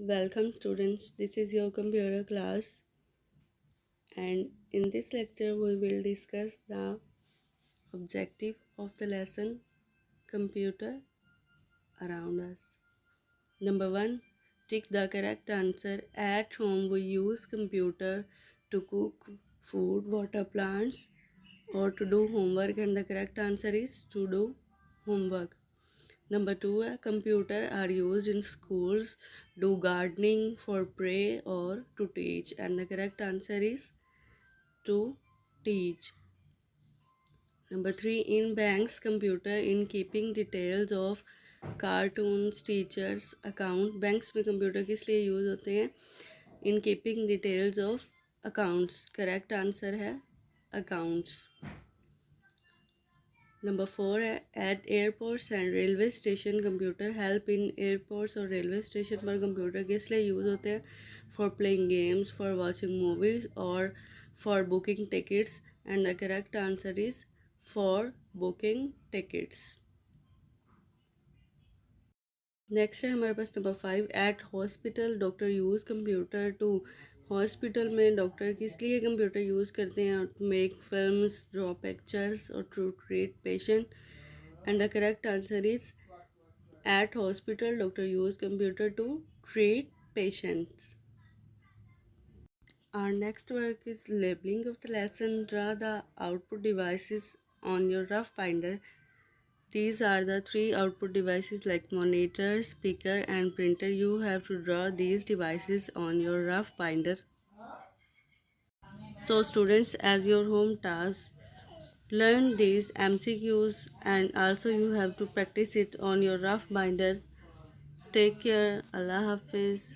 Welcome students, this is your computer class, and in this lecture we will discuss the objective of the lesson computer around us. Number 1, tick the correct answer. At home we use computer to cook food, water plants or to do homework, and the correct answer is to do homework. Number 2, a computer are used in schools, do gardening, for play or to teach, and the correct answer is to teach. Number 3, in banks, computer in keeping details of cartoons, teachers, account. Banks में computer किस लिए use होते हैं? In keeping details of accounts. Correct answer है accounts. Number 4 है at airports and railway station computer help in airports और railway station पर computer किस लिए यूज़ होते हैं? For playing games, for watching movies और for booking tickets, and the correct answer is for booking tickets. Next है हमारे पास number 5, at hospital doctor use computer to. Hospital में डॉक्टर किस लिए कंप्यूटर यूज़ करते हैं? To make films, draw pictures और to treat patient, and the correct answer is at hospital doctor use computer to treat patients. Our next work is labeling of the lesson. Draw the output devices on your rough binder. These are the three output devices like monitor, speaker and printer. You have to draw these devices on your rough binder. So students, as your home task, learn these MCQs and also you have to practice it on your rough binder. Take care. Allah Hafiz.